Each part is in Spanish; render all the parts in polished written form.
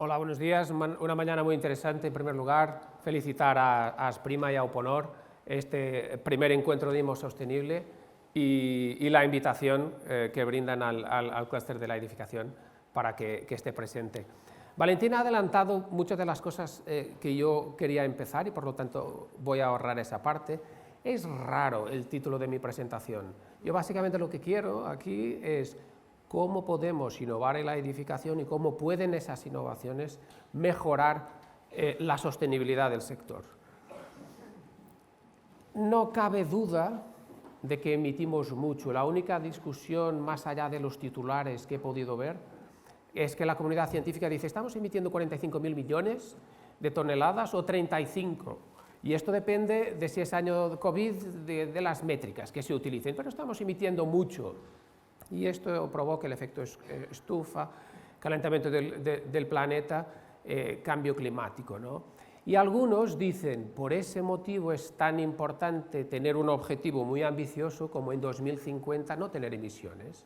Hola, buenos días. Una mañana muy interesante. En primer lugar, felicitar a Asprima y a Uponor este primer encuentro de IMO Sostenible y la invitación que brindan al clúster de la edificación para que esté presente. Valentina ha adelantado muchas de las cosas que yo quería empezar y por lo tanto voy a ahorrar esa parte. Es raro el título de mi presentación. Yo básicamente lo que quiero aquí es cómo podemos innovar en la edificación y cómo pueden esas innovaciones mejorar la sostenibilidad del sector. No cabe duda de que emitimos mucho. La única discusión, más allá de los titulares que he podido ver, es que la comunidad científica dice estamos emitiendo 45.000 millones de toneladas o 35. Y esto depende de si es año COVID, de las métricas que se utilicen, pero estamos emitiendo mucho. Y esto provoca el efecto estufa, calentamiento del planeta, cambio climático, ¿no? Y algunos dicen, por ese motivo es tan importante tener un objetivo muy ambicioso como en 2050 no tener emisiones.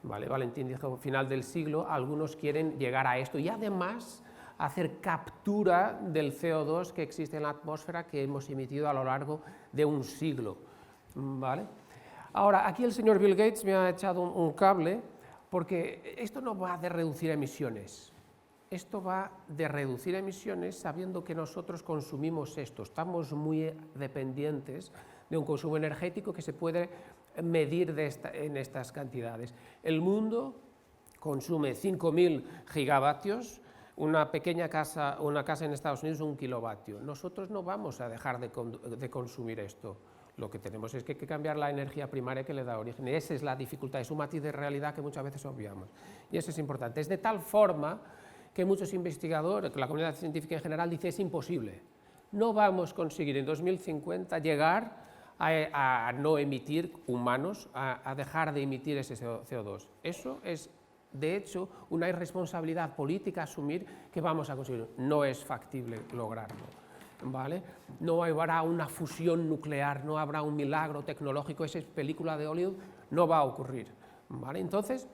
¿Vale? Valentín dijo, final del siglo, algunos quieren llegar a esto y además hacer captura del CO2 que existe en la atmósfera que hemos emitido a lo largo de un siglo. ¿Vale? Ahora, aquí el señor Bill Gates me ha echado un cable, porque esto no va de reducir emisiones, esto va de reducir emisiones sabiendo que nosotros consumimos esto, estamos muy dependientes de un consumo energético que se puede medir en estas cantidades. El mundo consume 5.000 gigavatios, una pequeña casa, una casa en Estados Unidos 1 kilovatio. Nosotros no vamos a dejar de consumir esto. Lo que tenemos es que cambiar la energía primaria que le da origen. Y esa es la dificultad, es un matiz de realidad que muchas veces obviamos. Y eso es importante. Es de tal forma que muchos investigadores, la comunidad científica en general, dice es imposible. No vamos a conseguir en 2050 llegar a no emitir humanos, a dejar de emitir ese CO2. Eso es, de hecho, una irresponsabilidad política asumir que vamos a conseguir. No es factible lograrlo. ¿Vale? No habrá una fusión nuclear, no habrá un milagro tecnológico, esa película de Hollywood no va a ocurrir. ¿Vale? Entonces,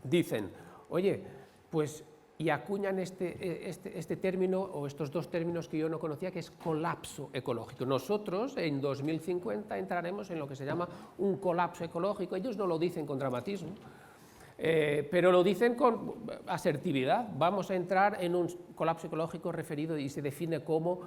dicen, oye, pues, y acuñan este término, o estos dos términos que yo no conocía, que es colapso ecológico. Nosotros, en 2050, entraremos en lo que se llama un colapso ecológico. Ellos no lo dicen con dramatismo, pero lo dicen con asertividad. Vamos a entrar en un colapso ecológico referido y se define como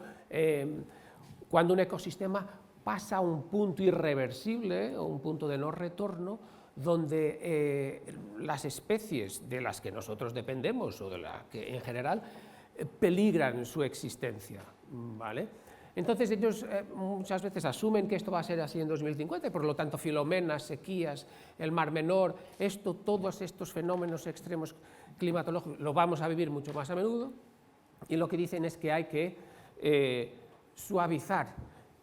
cuando un ecosistema pasa a un punto irreversible o un punto de no retorno donde las especies de las que nosotros dependemos o de las que en general peligran su existencia. ¿Vale? Entonces ellos muchas veces asumen que esto va a ser así en 2050 y por lo tanto Filomena, sequías, el Mar Menor, todos estos fenómenos extremos climatológicos lo vamos a vivir mucho más a menudo y lo que dicen es que hay que suavizar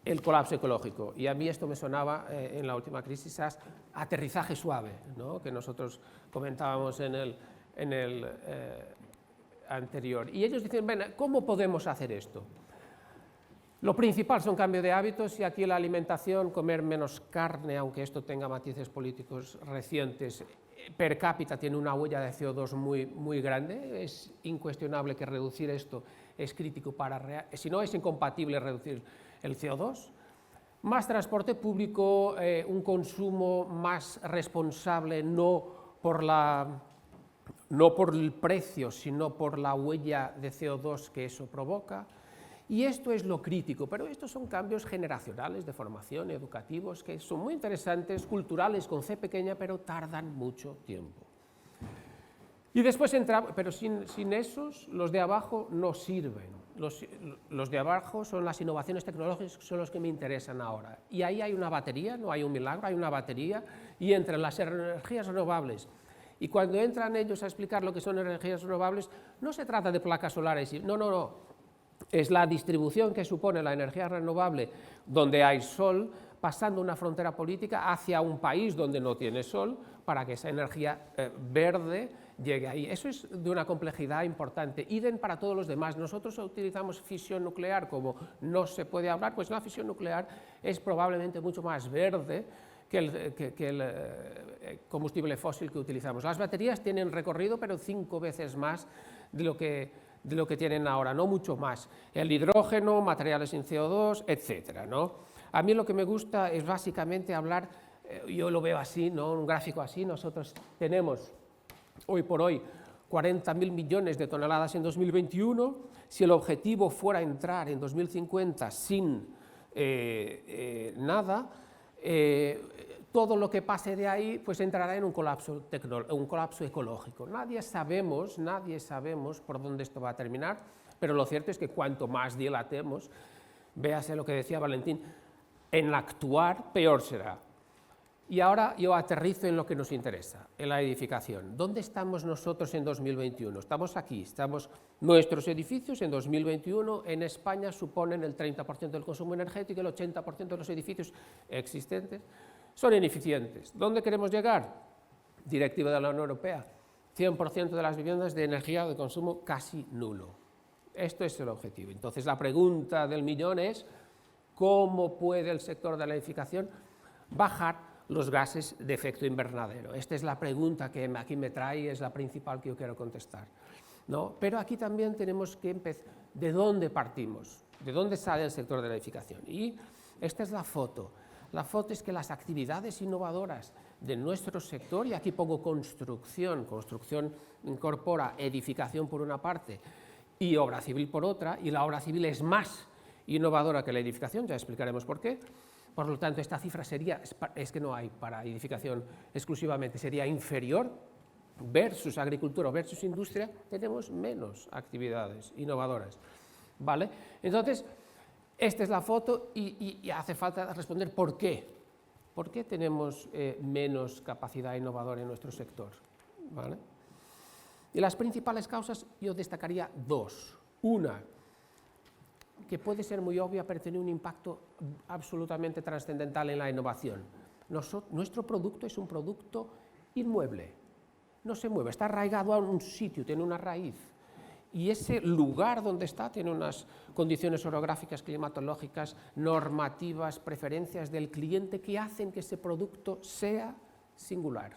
el colapso ecológico y a mí esto me sonaba en la última crisis a aterrizaje suave, ¿no? Que nosotros comentábamos en el anterior. Y ellos dicen, bueno, ¿cómo podemos hacer esto? Lo principal son cambio de hábitos y aquí la alimentación, comer menos carne, aunque esto tenga matices políticos recientes, per cápita tiene una huella de CO2 muy grande, es incuestionable que reducir esto es crítico si no es incompatible reducir el CO2. Más transporte público, un consumo más responsable, no por el precio, sino por la huella de CO2 que eso provoca. Y esto es lo crítico, pero estos son cambios generacionales de formación, educativos, que son muy interesantes, culturales con C pequeña, pero tardan mucho tiempo. Y después entramos, pero sin esos, los de abajo no sirven. Los de abajo son las innovaciones tecnológicas, son los que me interesan ahora. Y ahí hay una batería, no hay un milagro, hay una batería, y entre las energías renovables. Y cuando entran ellos a explicar lo que son energías renovables, no se trata de placas solares, no. Es la distribución que supone la energía renovable donde hay sol, pasando una frontera política hacia un país donde no tiene sol, para que esa energía verde llegue ahí. Eso es de una complejidad importante. Idem para todos los demás. Nosotros utilizamos fisión nuclear, como no se puede hablar, pues la fisión nuclear es probablemente mucho más verde que el combustible fósil que utilizamos. Las baterías tienen recorrido, pero 5 veces más de de lo que tienen ahora, no mucho más. El hidrógeno, materiales sin CO2, etcétera, ¿no? A mí lo que me gusta es básicamente hablar, yo lo veo así, ¿no? Un gráfico así. Nosotros tenemos hoy por hoy 40.000 millones de toneladas en 2021. Si el objetivo fuera entrar en 2050 sin nada, todo lo que pase de ahí pues entrará en un colapso ecológico. Nadie sabemos por dónde esto va a terminar, pero lo cierto es que cuanto más dilatemos, véase lo que decía Valentín, en actuar peor será. Y ahora yo aterrizo en lo que nos interesa, en la edificación. ¿Dónde estamos nosotros en 2021? Estamos aquí, nuestros edificios en 2021 en España suponen el 30% del consumo energético, el 80% de los edificios existentes son ineficientes. ¿Dónde queremos llegar? Directiva de la Unión Europea, 100% de las viviendas de energía de consumo casi nulo. Esto es el objetivo. Entonces la pregunta del millón es, ¿cómo puede el sector de la edificación bajar los gases de efecto invernadero? Esta es la pregunta que aquí me trae y es la principal que yo quiero contestar, ¿no? Pero aquí también tenemos que empezar, ¿de dónde partimos? ¿De dónde sale el sector de la edificación? Y esta es la foto. La foto es que las actividades innovadoras de nuestro sector, y aquí pongo construcción incorpora edificación por una parte y obra civil por otra, y la obra civil es más innovadora que la edificación, ya explicaremos por qué. Por lo tanto, esta cifra es que no hay para edificación exclusivamente, sería inferior, versus agricultura o versus industria, tenemos menos actividades innovadoras, ¿vale? Entonces, esta es la foto y hace falta responder por qué. ¿Por qué tenemos menos capacidad innovadora en nuestro sector? ¿Vale? Y las principales causas yo destacaría dos. Una, que puede ser muy obvia, pero tiene un impacto absolutamente trascendental en la innovación. Nuestro producto es un producto inmueble, no se mueve, está arraigado a un sitio, tiene una raíz, y ese lugar donde está tiene unas condiciones orográficas, climatológicas, normativas, preferencias del cliente que hacen que ese producto sea singular,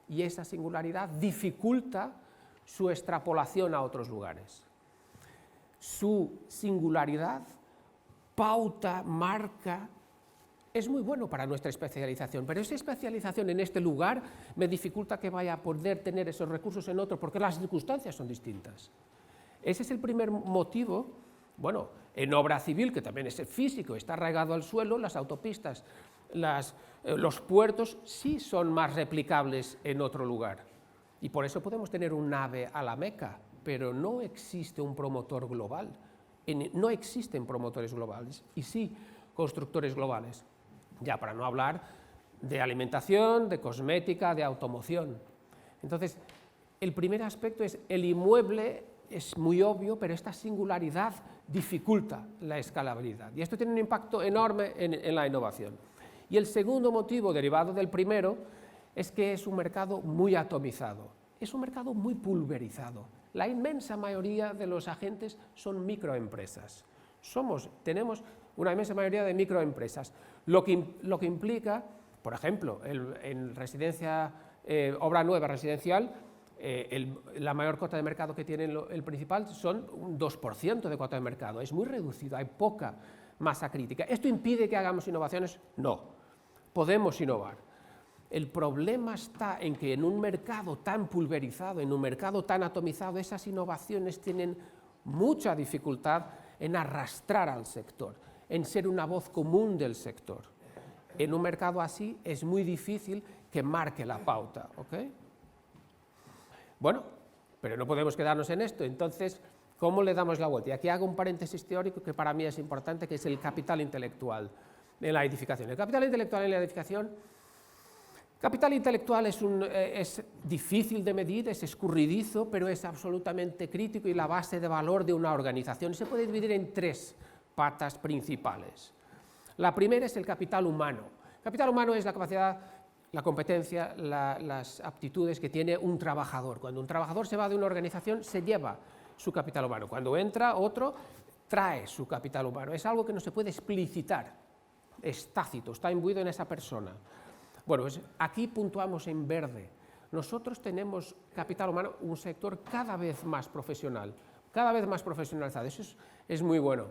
y esa singularidad dificulta su extrapolación a otros lugares. Su singularidad, pauta, marca, es muy bueno para nuestra especialización, pero esa especialización en este lugar me dificulta que vaya a poder tener esos recursos en otro, porque las circunstancias son distintas. Ese es el primer motivo. Bueno, en obra civil, que también es físico, está arraigado al suelo, las autopistas, los puertos sí son más replicables en otro lugar, y por eso podemos tener un AVE a la Meca, pero no existe un promotor global, no existen promotores globales, y sí constructores globales, ya para no hablar de alimentación, de cosmética, de automoción. Entonces, el primer aspecto es el inmueble, es muy obvio, pero esta singularidad dificulta la escalabilidad, y esto tiene un impacto enorme en la innovación. Y el segundo motivo, derivado del primero, es que es un mercado muy atomizado, es un mercado muy pulverizado. La inmensa mayoría de los agentes son microempresas. Tenemos una inmensa mayoría de microempresas, lo que implica, por ejemplo, en residencia, obra nueva residencial, la mayor cuota de mercado que tiene el principal son un 2% de cuota de mercado, es muy reducido, hay poca masa crítica. ¿Esto impide que hagamos innovaciones? No, podemos innovar. El problema está en que en un mercado tan pulverizado, en un mercado tan atomizado, esas innovaciones tienen mucha dificultad en arrastrar al sector, en ser una voz común del sector. En un mercado así es muy difícil que marque la pauta, ¿ok? Bueno, pero no podemos quedarnos en esto, entonces, ¿cómo le damos la vuelta? Y aquí hago un paréntesis teórico que para mí es importante, que es el capital intelectual en la edificación. El capital intelectual en la edificación, capital intelectual es difícil de medir, es escurridizo, pero es absolutamente crítico y la base de valor de una organización. Se puede dividir en tres patas principales. La primera es el capital humano. El capital humano es la capacidad, la competencia, las aptitudes que tiene un trabajador. Cuando un trabajador se va de una organización, se lleva su capital humano. Cuando entra otro, trae su capital humano. Es algo que no se puede explicitar, es tácito, está imbuido en esa persona. Bueno, pues aquí puntuamos en verde. Nosotros tenemos capital humano, un sector cada vez más profesional, cada vez más profesionalizado, eso es muy bueno.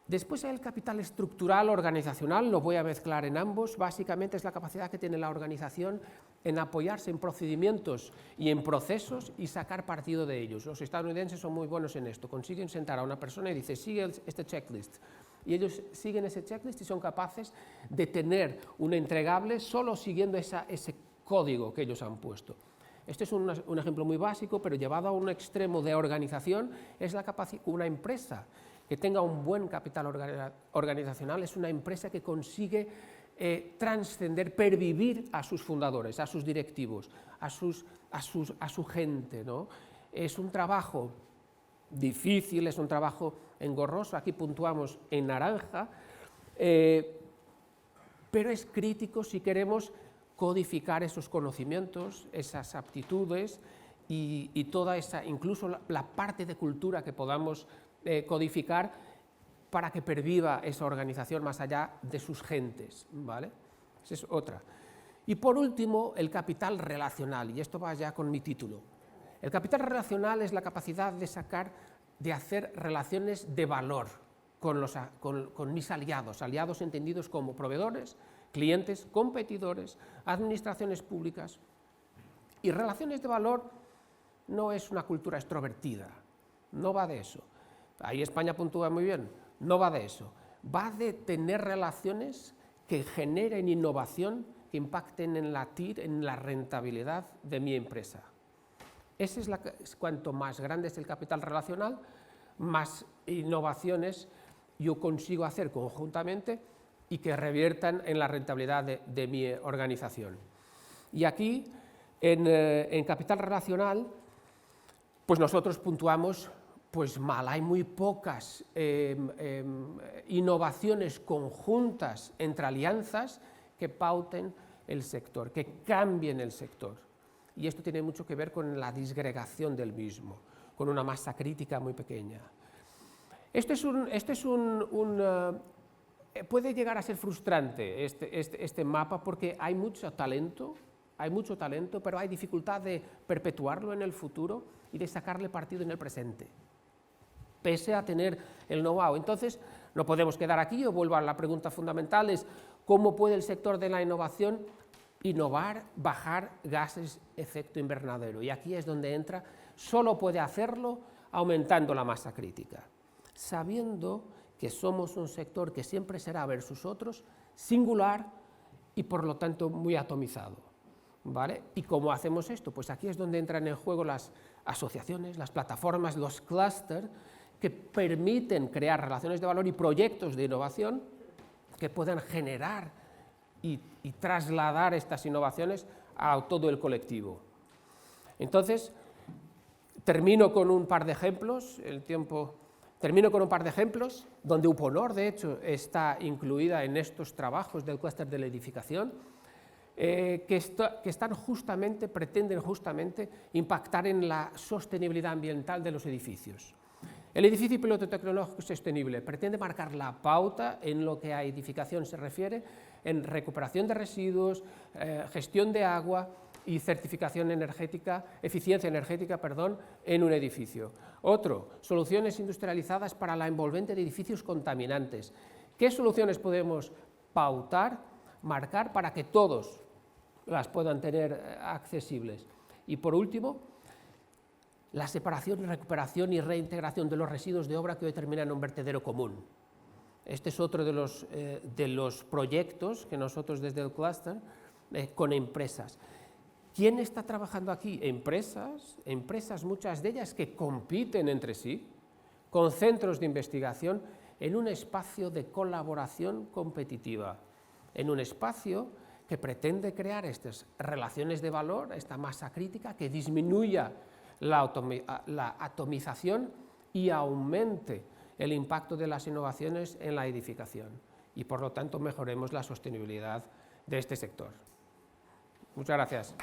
Después el capital estructural organizacional, lo voy a mezclar en ambos, básicamente es la capacidad que tiene la organización en apoyarse en procedimientos y en procesos y sacar partido de ellos. Los estadounidenses son muy buenos en esto, consiguen sentar a una persona y dicen, sigue este checklist, y ellos siguen ese checklist y son capaces de tener un entregable solo siguiendo ese código que ellos han puesto. Este es un ejemplo muy básico, pero llevado a un extremo de organización, es la capacidad, una empresa que tenga un buen capital organizacional es una empresa que consigue trascender, pervivir a sus fundadores, a sus directivos, a su gente, ¿no? Es un trabajo difícil, es un trabajo engorroso, aquí puntuamos en naranja, pero es crítico si queremos codificar esos conocimientos, esas aptitudes y toda esa, incluso la parte de cultura que podamos codificar para que perviva esa organización más allá de sus gentes, ¿vale? Esa es otra. Y por último, el capital relacional, y esto va ya con mi título. El capital relacional es la capacidad de hacer relaciones de valor con mis aliados, aliados entendidos como proveedores, clientes, competidores, administraciones públicas. Y relaciones de valor no es una cultura extrovertida, no va de eso. Ahí España puntúa muy bien, no va de eso, va de tener relaciones que generen innovación, que impacten en la TIR, en la rentabilidad de mi empresa. Cuanto más grande es el capital relacional, más innovaciones yo consigo hacer conjuntamente y que reviertan en la rentabilidad de mi organización. Y aquí, en capital relacional, pues nosotros puntuamos pues mal, hay muy pocas innovaciones conjuntas entre alianzas que pauten el sector, que cambien el sector. Y esto tiene mucho que ver con la disgregación del mismo, con una masa crítica muy pequeña. Puede llegar a ser frustrante este mapa porque hay mucho talento, pero hay dificultad de perpetuarlo en el futuro y de sacarle partido en el presente, pese a tener el know-how. Entonces, no podemos quedar aquí, yo vuelvo a la pregunta fundamental, es cómo puede el sector de la innovación innovar, bajar gases de efecto invernadero. Y aquí es donde entra, solo puede hacerlo aumentando la masa crítica, sabiendo que somos un sector que siempre será versus otros, singular y por lo tanto muy atomizado, ¿vale? ¿Y cómo hacemos esto? Pues aquí es donde entran en juego las asociaciones, las plataformas, los clústeres, que permiten crear relaciones de valor y proyectos de innovación que puedan generar y trasladar estas innovaciones a todo el colectivo. Entonces, termino con un par de ejemplos, donde Uponor, de hecho, está incluida en estos trabajos del clúster de la edificación, pretenden justamente impactar en la sostenibilidad ambiental de los edificios. El edificio piloto tecnológico sostenible pretende marcar la pauta en lo que a edificación se refiere, en recuperación de residuos, gestión de agua y certificación energética, eficiencia energética, en un edificio. Otro, soluciones industrializadas para la envolvente de edificios contaminantes. ¿Qué soluciones podemos pautar, marcar para que todos las puedan tener accesibles? Y por último, la separación, recuperación y reintegración de los residuos de obra que hoy terminan en un vertedero común. Este es otro de los proyectos que nosotros desde el clúster con empresas. ¿Quién está trabajando aquí? Empresas, muchas de ellas que compiten entre sí, con centros de investigación, en un espacio de colaboración competitiva, en un espacio que pretende crear estas relaciones de valor, esta masa crítica, que disminuya la atomización y aumente el impacto de las innovaciones en la edificación y, por lo tanto, mejoremos la sostenibilidad de este sector. Muchas gracias.